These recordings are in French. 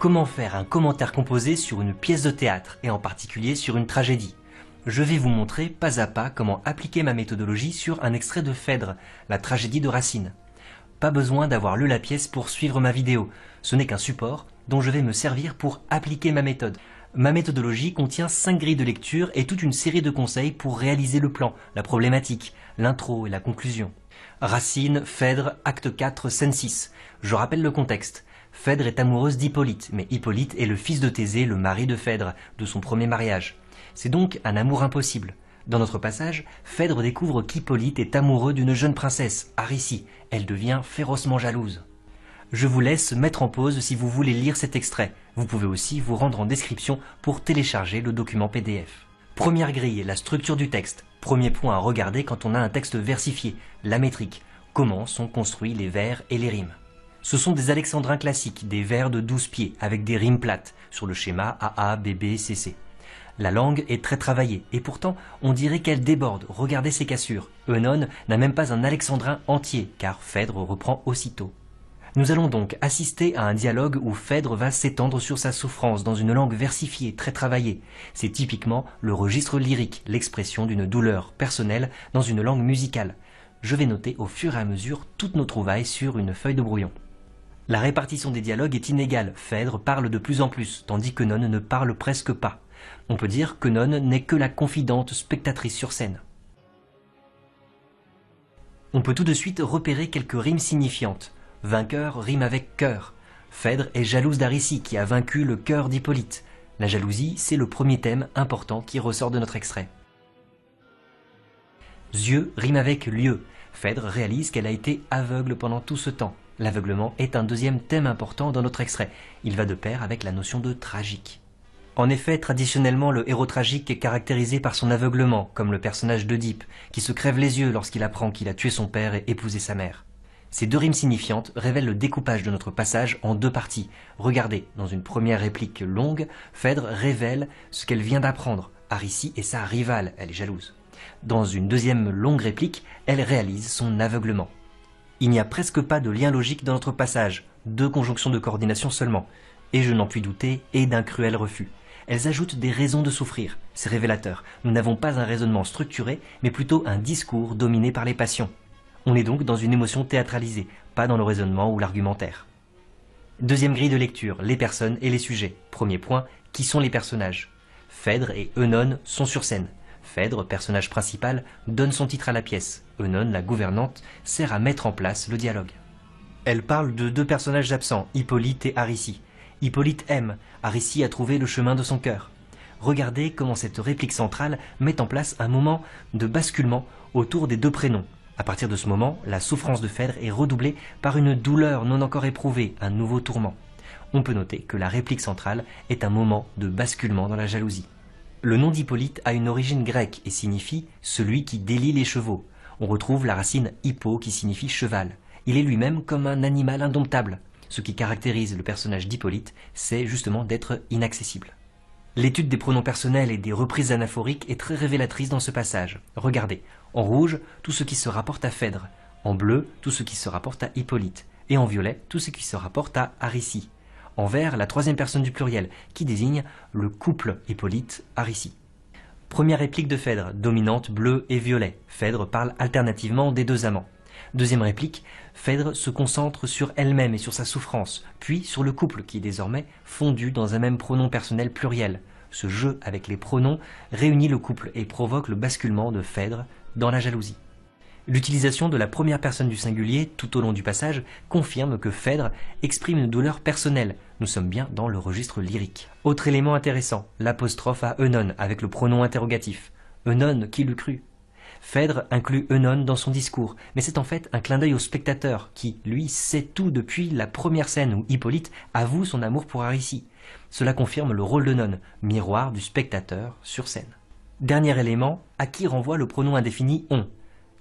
Comment faire un commentaire composé sur une pièce de théâtre, et en particulier sur une tragédie? Je vais vous montrer pas à pas comment appliquer ma méthodologie sur un extrait de Phèdre, la tragédie de Racine. Pas besoin d'avoir lu la pièce pour suivre ma vidéo, ce n'est qu'un support dont je vais me servir pour appliquer ma méthode. Ma méthodologie contient 5 grilles de lecture et toute une série de conseils pour réaliser le plan, la problématique, l'intro et la conclusion. Racine, Phèdre, acte 4, scène 6. Je rappelle le contexte. Phèdre est amoureuse d'Hippolyte, mais Hippolyte est le fils de Thésée, le mari de Phèdre, de son premier mariage. C'est donc un amour impossible. Dans notre passage, Phèdre découvre qu'Hippolyte est amoureux d'une jeune princesse, Aricie. Elle devient férocement jalouse. Je vous laisse mettre en pause si vous voulez lire cet extrait. Vous pouvez aussi vous rendre en description pour télécharger le document PDF. Première grille, la structure du texte. Premier point à regarder quand on a un texte versifié, la métrique. Comment sont construits les vers et les rimes. Ce sont des alexandrins classiques, des vers de 12 pieds, avec des rimes plates, sur le schéma AA, BB, CC. La langue est très travaillée, et pourtant, on dirait qu'elle déborde. Regardez ces cassures. Œnone n'a même pas un alexandrin entier, car Phèdre reprend aussitôt. Nous allons donc assister à un dialogue où Phèdre va s'étendre sur sa souffrance dans une langue versifiée, très travaillée. C'est typiquement le registre lyrique, l'expression d'une douleur personnelle dans une langue musicale. Je vais noter au fur et à mesure toutes nos trouvailles sur une feuille de brouillon. La répartition des dialogues est inégale. Phèdre parle de plus en plus, tandis qu'Œnone ne parle presque pas. On peut dire qu'Œnone n'est que la confidente spectatrice sur scène. On peut tout de suite repérer quelques rimes signifiantes. Vainqueur rime avec cœur. Phèdre est jalouse d'Aricie qui a vaincu le cœur d'Hippolyte. La jalousie, c'est le premier thème important qui ressort de notre extrait. Yeux rime avec lieu. Phèdre réalise qu'elle a été aveugle pendant tout ce temps. L'aveuglement est un deuxième thème important dans notre extrait. Il va de pair avec la notion de tragique. En effet, traditionnellement, le héros tragique est caractérisé par son aveuglement, comme le personnage d'Œdipe, qui se crève les yeux lorsqu'il apprend qu'il a tué son père et épousé sa mère. Ces deux rimes signifiantes révèlent le découpage de notre passage en deux parties. Regardez, dans une première réplique longue, Phèdre révèle ce qu'elle vient d'apprendre. Aricie est sa rivale, elle est jalouse. Dans une deuxième longue réplique, elle réalise son aveuglement. Il n'y a presque pas de lien logique dans notre passage, 2 conjonctions de coordination seulement. Et je n'en puis douter, et d'un cruel refus. Elles ajoutent des raisons de souffrir, c'est révélateur. Nous n'avons pas un raisonnement structuré, mais plutôt un discours dominé par les passions. On est donc dans une émotion théâtralisée, pas dans le raisonnement ou l'argumentaire. Deuxième grille de lecture, les personnes et les sujets. Premier point, qui sont les personnages? Phèdre et Œnone sont sur scène. Phèdre, personnage principal, donne son titre à la pièce. Œnone, la gouvernante, sert à mettre en place le dialogue. Elle parle de 2 personnages absents, Hippolyte et Aricie. Hippolyte aime, Aricie a trouvé le chemin de son cœur. Regardez comment cette réplique centrale met en place un moment de basculement autour des 2 prénoms. À partir de ce moment, la souffrance de Phèdre est redoublée par une douleur non encore éprouvée, un nouveau tourment. On peut noter que la réplique centrale est un moment de basculement dans la jalousie. Le nom d'Hippolyte a une origine grecque et signifie « celui qui délie les chevaux ». On retrouve la racine « hippo » qui signifie « cheval ». Il est lui-même comme un animal indomptable. Ce qui caractérise le personnage d'Hippolyte, c'est justement d'être inaccessible. L'étude des pronoms personnels et des reprises anaphoriques est très révélatrice dans ce passage. Regardez, en rouge, tout ce qui se rapporte à Phèdre, en bleu, tout ce qui se rapporte à Hippolyte, et en violet, tout ce qui se rapporte à Aricie. En vert, la 3e personne du pluriel, qui désigne le couple Hippolyte-Aricie. Première réplique de Phèdre, dominante bleu et violet. Phèdre parle alternativement des 2 amants. Deuxième réplique, Phèdre se concentre sur elle-même et sur sa souffrance, puis sur le couple qui est désormais fondu dans un même pronom personnel pluriel. Ce jeu avec les pronoms réunit le couple et provoque le basculement de Phèdre dans la jalousie. L'utilisation de la première personne du singulier tout au long du passage confirme que Phèdre exprime une douleur personnelle. Nous sommes bien dans le registre lyrique. Autre élément intéressant, l'apostrophe à Œnone avec le pronom interrogatif. Œnone, qui l'eût cru? Phèdre inclut Œnone dans son discours, mais c'est en fait un clin d'œil au spectateur qui, lui, sait tout depuis la première scène où Hippolyte avoue son amour pour Aricie. Cela confirme le rôle d'Œnone, miroir du spectateur sur scène. Dernier élément, à qui renvoie le pronom indéfini « on ».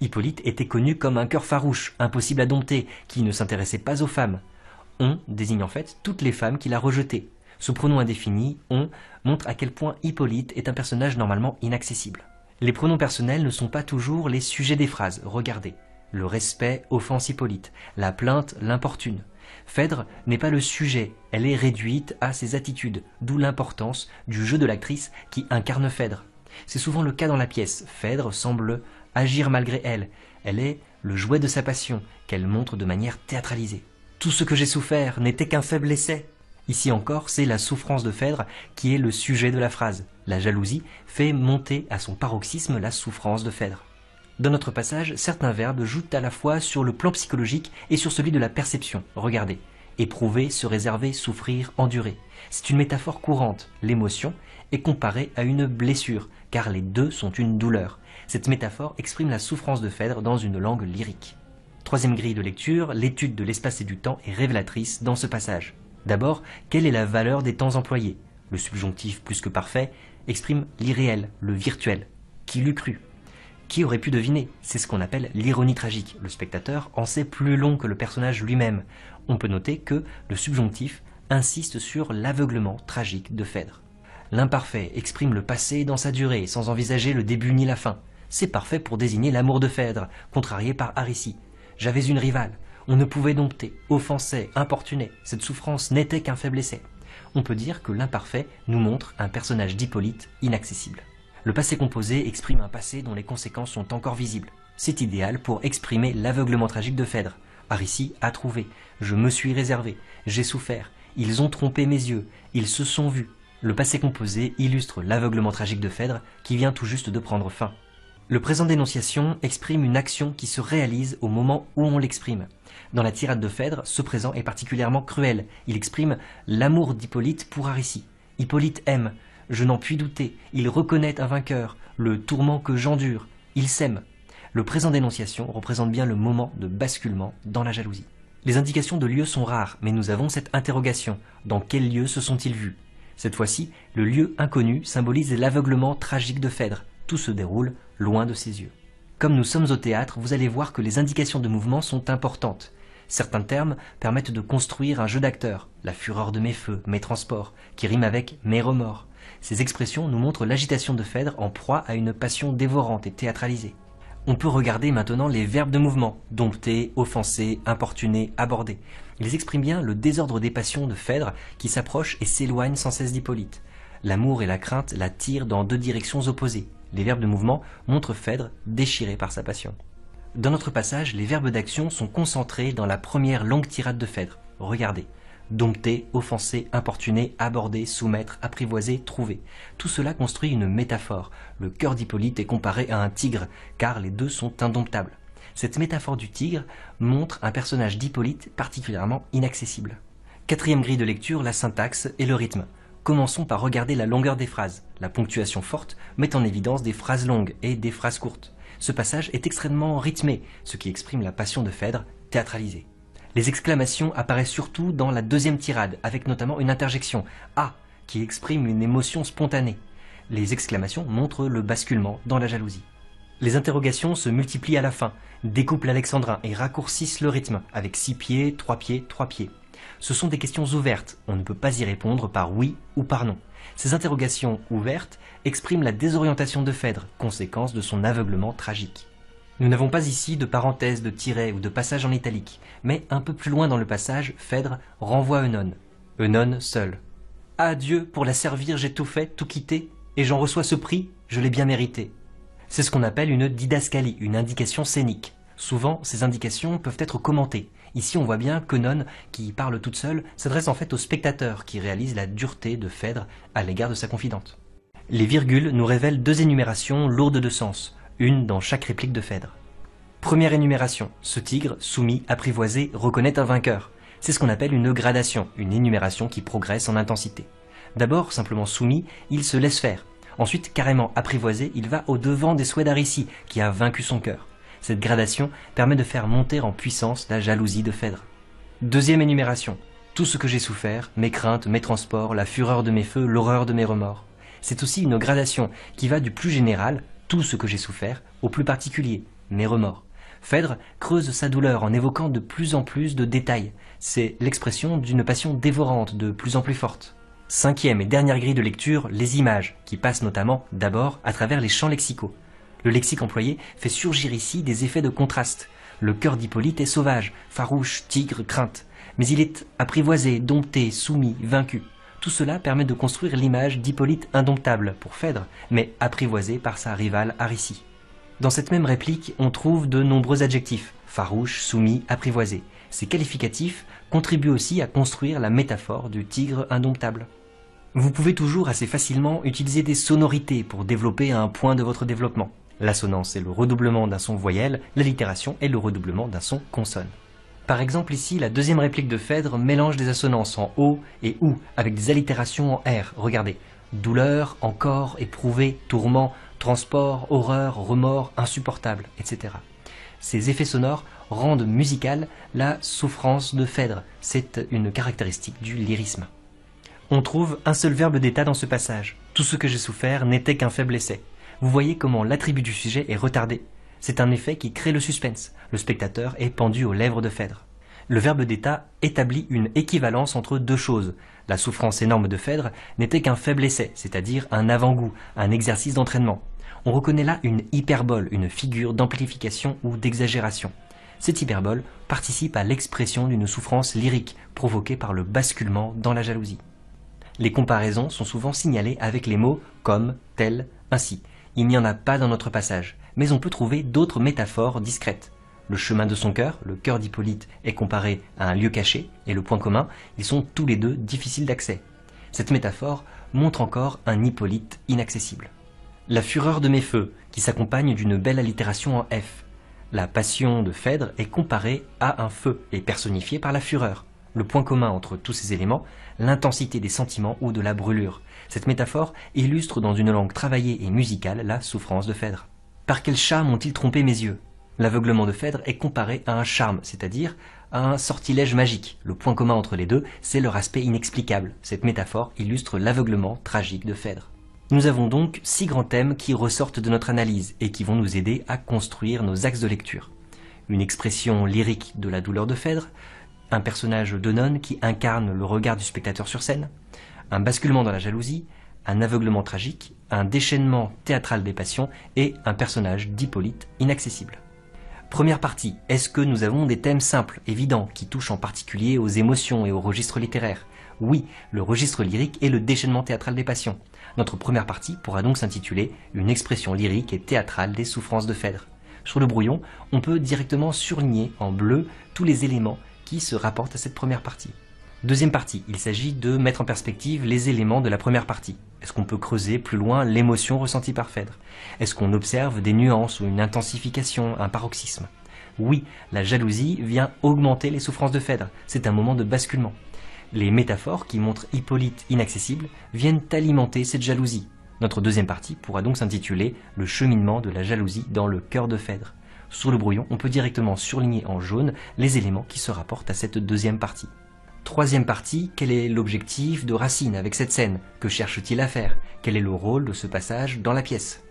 Hippolyte était connu comme un cœur farouche, impossible à dompter, qui ne s'intéressait pas aux femmes. « On » désigne en fait toutes les femmes qu'il a rejetées. Ce pronom indéfini « on » montre à quel point Hippolyte est un personnage normalement inaccessible. Les pronoms personnels ne sont pas toujours les sujets des phrases. Regardez. Le respect offense Hippolyte. La plainte l'importune. Phèdre n'est pas le sujet, elle est réduite à ses attitudes, d'où l'importance du jeu de l'actrice qui incarne Phèdre. C'est souvent le cas dans la pièce, Phèdre semble agir malgré elle, elle est le jouet de sa passion, qu'elle montre de manière théâtralisée. Tout ce que j'ai souffert n'était qu'un faible essai. Ici encore, c'est la souffrance de Phèdre qui est le sujet de la phrase. La jalousie fait monter à son paroxysme la souffrance de Phèdre. Dans notre passage, certains verbes jouent à la fois sur le plan psychologique et sur celui de la perception. Regardez. Éprouver, se réserver, souffrir, endurer. C'est une métaphore courante. L'émotion est comparée à une blessure, car les deux sont une douleur. Cette métaphore exprime la souffrance de Phèdre dans une langue lyrique. Troisième grille de lecture, l'étude de l'espace et du temps est révélatrice dans ce passage. D'abord, quelle est la valeur des temps employés? Le subjonctif plus que parfait exprime l'irréel, le virtuel. Qui l'eût cru? Qui aurait pu deviner? C'est ce qu'on appelle l'ironie tragique. Le spectateur en sait plus long que le personnage lui-même. On peut noter que le subjonctif insiste sur l'aveuglement tragique de Phèdre. L'imparfait exprime le passé dans sa durée, sans envisager le début ni la fin. C'est parfait pour désigner l'amour de Phèdre, contrarié par Aricie. J'avais une rivale. On ne pouvait dompter, offenser, importuner. Cette souffrance n'était qu'un faible essai. On peut dire que l'imparfait nous montre un personnage d'Hippolyte inaccessible. Le passé composé exprime un passé dont les conséquences sont encore visibles. C'est idéal pour exprimer l'aveuglement tragique de Phèdre. Aricie a trouvé. Je me suis réservé. J'ai souffert. Ils ont trompé mes yeux. Ils se sont vus. Le passé composé illustre l'aveuglement tragique de Phèdre qui vient tout juste de prendre fin. Le présent d'énonciation exprime une action qui se réalise au moment où on l'exprime. Dans la tirade de Phèdre, ce présent est particulièrement cruel. Il exprime l'amour d'Hippolyte pour Aricie. Hippolyte aime, je n'en puis douter, il reconnaît un vainqueur, le tourment que j'endure, il s'aime. Le présent d'énonciation représente bien le moment de basculement dans la jalousie. Les indications de lieu sont rares, mais nous avons cette interrogation. Dans quel lieu se sont-ils vus? Cette fois-ci, le lieu inconnu symbolise l'aveuglement tragique de Phèdre. Tout se déroule loin de ses yeux. Comme nous sommes au théâtre, vous allez voir que les indications de mouvement sont importantes. Certains termes permettent de construire un jeu d'acteurs. La fureur de mes feux, mes transports, qui rime avec mes remords. Ces expressions nous montrent l'agitation de Phèdre en proie à une passion dévorante et théâtralisée. On peut regarder maintenant les verbes de mouvement, dompter, offenser, importuner, aborder. Ils expriment bien le désordre des passions de Phèdre qui s'approche et s'éloigne sans cesse d'Hippolyte. L'amour et la crainte la tirent dans deux directions opposées. Les verbes de mouvement montrent Phèdre déchiré par sa passion. Dans notre passage, les verbes d'action sont concentrés dans la première longue tirade de Phèdre. Regardez. Dompter, offenser, importuner, aborder, soumettre, apprivoiser, trouver. Tout cela construit une métaphore. Le cœur d'Hippolyte est comparé à un tigre, car les deux sont indomptables. Cette métaphore du tigre montre un personnage d'Hippolyte particulièrement inaccessible. Quatrième grille de lecture, la syntaxe et le rythme. Commençons par regarder la longueur des phrases. La ponctuation forte met en évidence des phrases longues et des phrases courtes. Ce passage est extrêmement rythmé, ce qui exprime la passion de Phèdre théâtralisée. Les exclamations apparaissent surtout dans la deuxième tirade, avec notamment une interjection « Ah » qui exprime une émotion spontanée. Les exclamations montrent le basculement dans la jalousie. Les interrogations se multiplient à la fin, découpent l'alexandrin et raccourcissent le rythme, avec 6 pieds, 3 pieds, 3 pieds. Ce sont des questions ouvertes, on ne peut pas y répondre par oui ou par non. Ces interrogations ouvertes expriment la désorientation de Phèdre, conséquence de son aveuglement tragique. Nous n'avons pas ici de parenthèse, de tiret ou de passage en italique, mais un peu plus loin dans le passage, Phèdre renvoie Œnone. Œnone seul. « Adieu, pour la servir j'ai tout fait, tout quitté, et j'en reçois ce prix, je l'ai bien mérité. » C'est ce qu'on appelle une didascalie, une indication scénique. Souvent, ces indications peuvent être commentées. Ici, on voit bien qu'Œnone, qui parle toute seule, s'adresse en fait au spectateur qui réalise la dureté de Phèdre à l'égard de sa confidente. Les virgules nous révèlent deux énumérations lourdes de sens, une dans chaque réplique de Phèdre. Première énumération, ce tigre, soumis, apprivoisé, reconnaît un vainqueur. C'est ce qu'on appelle une gradation, une énumération qui progresse en intensité. D'abord, simplement soumis, il se laisse faire. Ensuite, carrément apprivoisé, il va au-devant des souhaits d'Aricie, qui a vaincu son cœur. Cette gradation permet de faire monter en puissance la jalousie de Phèdre. Deuxième énumération, tout ce que j'ai souffert, mes craintes, mes transports, la fureur de mes feux, l'horreur de mes remords. C'est aussi une gradation qui va du plus général, tout ce que j'ai souffert, au plus particulier, mes remords. Phèdre creuse sa douleur en évoquant de plus en plus de détails. C'est l'expression d'une passion dévorante de plus en plus forte. Cinquième et dernière grille de lecture, les images, qui passent notamment d'abord à travers les champs lexicaux. Le lexique employé fait surgir ici des effets de contraste. Le cœur d'Hippolyte est sauvage, farouche, tigre, crainte. mais il est apprivoisé, dompté, soumis, vaincu. Tout cela permet de construire l'image d'Hippolyte indomptable pour Phèdre, mais apprivoisé par sa rivale Aricie. Dans cette même réplique, on trouve de nombreux adjectifs, farouche, soumis, apprivoisé. Ces qualificatifs contribuent aussi à construire la métaphore du tigre indomptable. Vous pouvez toujours assez facilement utiliser des sonorités pour développer un point de votre développement. L'assonance est le redoublement d'un son voyelle, l'allitération est le redoublement d'un son consonne. Par exemple ici, la deuxième réplique de Phèdre mélange des assonances en O et OU avec des allitérations en R. Regardez, douleur, encore, éprouvé, tourment, transport, horreur, remords, insupportable, etc. Ces effets sonores rendent musicale la souffrance de Phèdre. C'est une caractéristique du lyrisme. On trouve un seul verbe d'état dans ce passage. Tout ce que j'ai souffert n'était qu'un faible essai. Vous voyez comment l'attribut du sujet est retardé. C'est un effet qui crée le suspense. Le spectateur est pendu aux lèvres de Phèdre. Le verbe d'état établit une équivalence entre deux choses. La souffrance énorme de Phèdre n'était qu'un faible essai, c'est-à-dire un avant-goût, un exercice d'entraînement. On reconnaît là une hyperbole, une figure d'amplification ou d'exagération. Cette hyperbole participe à l'expression d'une souffrance lyrique provoquée par le basculement dans la jalousie. Les comparaisons sont souvent signalées avec les mots comme, tel, ainsi. Il n'y en a pas dans notre passage, mais on peut trouver d'autres métaphores discrètes. Le chemin de son cœur, le cœur d'Hippolyte, est comparé à un lieu caché, et le point commun, ils sont tous les deux difficiles d'accès. Cette métaphore montre encore un Hippolyte inaccessible. La fureur de mes feux, qui s'accompagne d'une belle allitération en F. La passion de Phèdre est comparée à un feu et personnifiée par la fureur. Le point commun entre tous ces éléments, l'intensité des sentiments ou de la brûlure. Cette métaphore illustre dans une langue travaillée et musicale la souffrance de Phèdre. Par quel charme ont-ils trompé mes yeux? L'aveuglement de Phèdre est comparé à un charme, c'est-à-dire à un sortilège magique. Le point commun entre les deux, c'est leur aspect inexplicable. Cette métaphore illustre l'aveuglement tragique de Phèdre. Nous avons donc 6 grands thèmes qui ressortent de notre analyse et qui vont nous aider à construire nos axes de lecture. Une expression lyrique de la douleur de Phèdre, un personnage d'Œnone qui incarne le regard du spectateur sur scène, un basculement dans la jalousie, un aveuglement tragique, un déchaînement théâtral des passions et un personnage d'Hippolyte inaccessible. Première partie, est-ce que nous avons des thèmes simples, évidents, qui touchent en particulier aux émotions et au registre littéraire? Oui, le registre lyrique et le déchaînement théâtral des passions. Notre première partie pourra donc s'intituler « Une expression lyrique et théâtrale des souffrances de Phèdre ». Sur le brouillon, on peut directement surligner en bleu tous les éléments qui se rapportent à cette première partie. Deuxième partie, il s'agit de mettre en perspective les éléments de la première partie. Est-ce qu'on peut creuser plus loin l'émotion ressentie par Phèdre? Est-ce qu'on observe des nuances ou une intensification, un paroxysme? Oui, la jalousie vient augmenter les souffrances de Phèdre. C'est un moment de basculement. Les métaphores qui montrent Hippolyte inaccessible viennent alimenter cette jalousie. Notre deuxième partie pourra donc s'intituler « Le cheminement de la jalousie dans le cœur de Phèdre ». Sur le brouillon, on peut directement surligner en jaune les éléments qui se rapportent à cette deuxième partie. Troisième partie, quel est l'objectif de Racine avec cette scène? Que cherche-t-il à faire? Quel est le rôle de ce passage dans la pièce?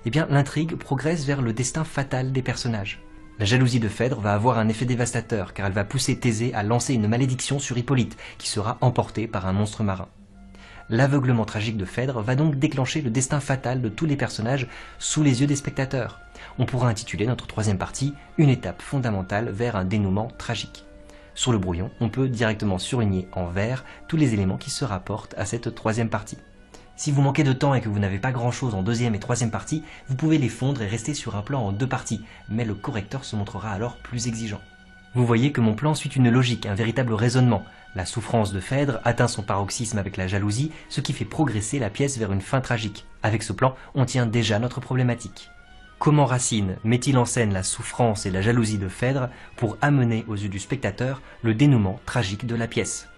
Eh bien, l'intrigue progresse vers le destin fatal des personnages. La jalousie de Phèdre va avoir un effet dévastateur, car elle va pousser Thésée à lancer une malédiction sur Hippolyte, qui sera emporté par un monstre marin. L'aveuglement tragique de Phèdre va donc déclencher le destin fatal de tous les personnages sous les yeux des spectateurs. On pourra intituler notre troisième partie « Une étape fondamentale vers un dénouement tragique ». Sur le brouillon, on peut directement surligner en vert tous les éléments qui se rapportent à cette troisième partie. Si vous manquez de temps et que vous n'avez pas grand-chose en deuxième et troisième partie, vous pouvez les fondre et rester sur un plan en 2 parties, mais le correcteur se montrera alors plus exigeant. Vous voyez que mon plan suit une logique, un véritable raisonnement. La souffrance de Phèdre atteint son paroxysme avec la jalousie, ce qui fait progresser la pièce vers une fin tragique. Avec ce plan, on tient déjà notre problématique. Comment Racine met-il en scène la souffrance et la jalousie de Phèdre pour amener aux yeux du spectateur le dénouement tragique de la pièce?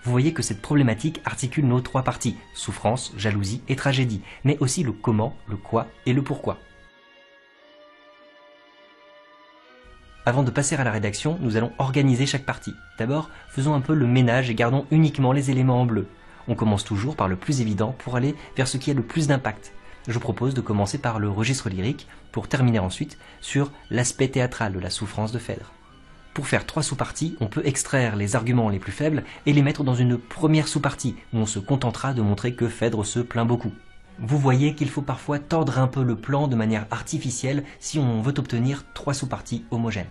Vous voyez que cette problématique articule nos 3 parties, souffrance, jalousie et tragédie, mais aussi le comment, le quoi et le pourquoi. Avant de passer à la rédaction, nous allons organiser chaque partie. D'abord, faisons un peu le ménage et gardons uniquement les éléments en bleu. On commence toujours par le plus évident pour aller vers ce qui a le plus d'impact. Je propose de commencer par le registre lyrique pour terminer ensuite sur l'aspect théâtral de la souffrance de Phèdre. Pour faire 3 sous-parties, on peut extraire les arguments les plus faibles et les mettre dans une première sous-partie où on se contentera de montrer que Phèdre se plaint beaucoup. Vous voyez qu'il faut parfois tordre un peu le plan de manière artificielle si on veut obtenir 3 sous-parties homogènes.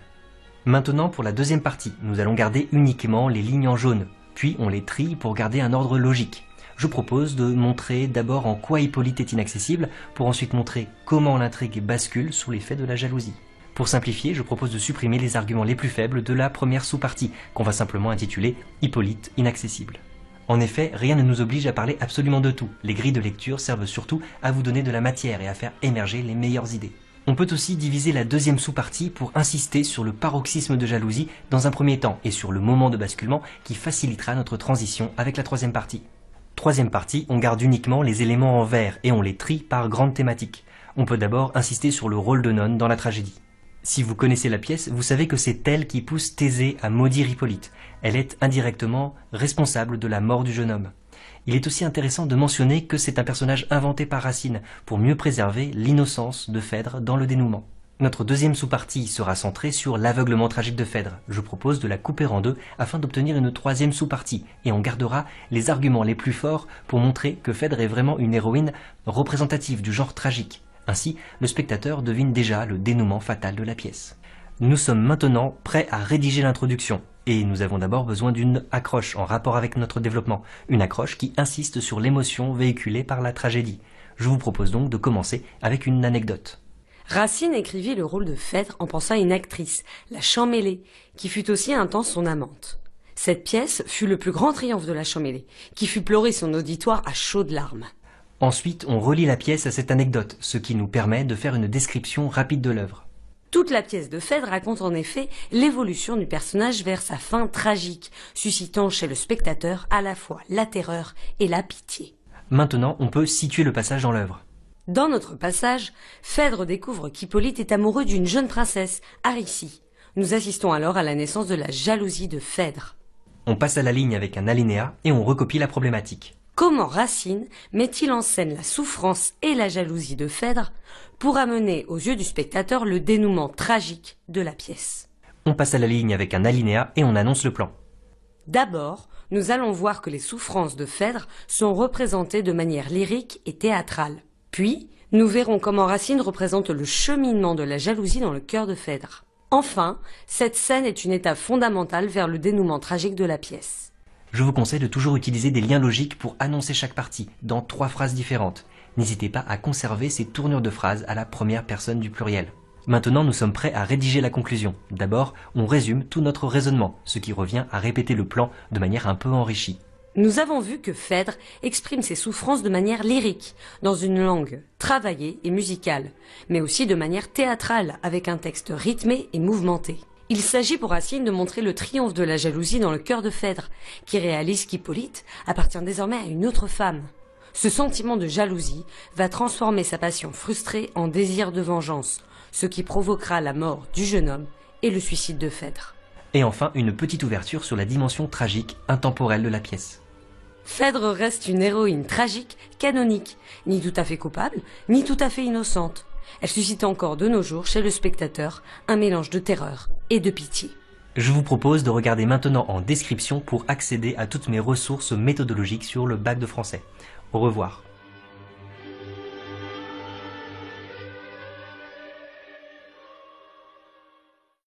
Maintenant pour la deuxième partie, nous allons garder uniquement les lignes en jaune, puis on les trie pour garder un ordre logique. Je propose de montrer d'abord en quoi Hippolyte est inaccessible, pour ensuite montrer comment l'intrigue bascule sous l'effet de la jalousie. Pour simplifier, je propose de supprimer les arguments les plus faibles de la première sous-partie, qu'on va simplement intituler Hippolyte inaccessible. En effet, rien ne nous oblige à parler absolument de tout. Les grilles de lecture servent surtout à vous donner de la matière et à faire émerger les meilleures idées. On peut aussi diviser la deuxième sous-partie pour insister sur le paroxysme de jalousie dans un premier temps et sur le moment de basculement qui facilitera notre transition avec la troisième partie. Troisième partie, on garde uniquement les éléments en vert et on les trie par grande thématique. On peut d'abord insister sur le rôle de nonne dans la tragédie. Si vous connaissez la pièce, vous savez que c'est elle qui pousse Thésée à maudire Hippolyte. Elle est indirectement responsable de la mort du jeune homme. Il est aussi intéressant de mentionner que c'est un personnage inventé par Racine pour mieux préserver l'innocence de Phèdre dans le dénouement. Notre deuxième sous-partie sera centrée sur l'aveuglement tragique de Phèdre. Je propose de la couper en deux afin d'obtenir une troisième sous-partie et on gardera les arguments les plus forts pour montrer que Phèdre est vraiment une héroïne représentative du genre tragique. Ainsi, le spectateur devine déjà le dénouement fatal de la pièce. Nous sommes maintenant prêts à rédiger l'introduction. Et nous avons d'abord besoin d'une accroche en rapport avec notre développement. Une accroche qui insiste sur l'émotion véhiculée par la tragédie. Je vous propose donc de commencer avec une anecdote. Racine écrivit le rôle de Phèdre en pensant à une actrice, la Champméllé, qui fut aussi un temps son amante. Cette pièce fut le plus grand triomphe de la Champméllé, qui fit pleurer son auditoire à chaudes larmes. Ensuite, on relie la pièce à cette anecdote, ce qui nous permet de faire une description rapide de l'œuvre. Toute la pièce de Phèdre raconte en effet l'évolution du personnage vers sa fin tragique, suscitant chez le spectateur à la fois la terreur et la pitié. Maintenant, on peut situer le passage dans l'œuvre. Dans notre passage, Phèdre découvre qu'Hippolyte est amoureux d'une jeune princesse, Aricie. Nous assistons alors à la naissance de la jalousie de Phèdre. On passe à la ligne avec un alinéa et on recopie la problématique. Comment Racine met-il en scène la souffrance et la jalousie de Phèdre pour amener aux yeux du spectateur le dénouement tragique de la pièce? On passe à la ligne avec un alinéa et on annonce le plan. D'abord, nous allons voir que les souffrances de Phèdre sont représentées de manière lyrique et théâtrale. Puis, nous verrons comment Racine représente le cheminement de la jalousie dans le cœur de Phèdre. Enfin, cette scène est une étape fondamentale vers le dénouement tragique de la pièce. Je vous conseille de toujours utiliser des liens logiques pour annoncer chaque partie, dans 3 phrases différentes. N'hésitez pas à conserver ces tournures de phrases à la première personne du pluriel. Maintenant, nous sommes prêts à rédiger la conclusion. D'abord, on résume tout notre raisonnement, ce qui revient à répéter le plan de manière un peu enrichie. Nous avons vu que Phèdre exprime ses souffrances de manière lyrique, dans une langue travaillée et musicale, mais aussi de manière théâtrale, avec un texte rythmé et mouvementé. Il s'agit pour Racine de montrer le triomphe de la jalousie dans le cœur de Phèdre, qui réalise qu'Hippolyte appartient désormais à une autre femme. Ce sentiment de jalousie va transformer sa passion frustrée en désir de vengeance, ce qui provoquera la mort du jeune homme et le suicide de Phèdre. Et enfin, une petite ouverture sur la dimension tragique, intemporelle de la pièce. Phèdre reste une héroïne tragique, canonique, ni tout à fait coupable, ni tout à fait innocente. Elle suscite encore de nos jours chez le spectateur un mélange de terreur et de pitié. Je vous propose de regarder maintenant en description pour accéder à toutes mes ressources méthodologiques sur le bac de français. Au revoir.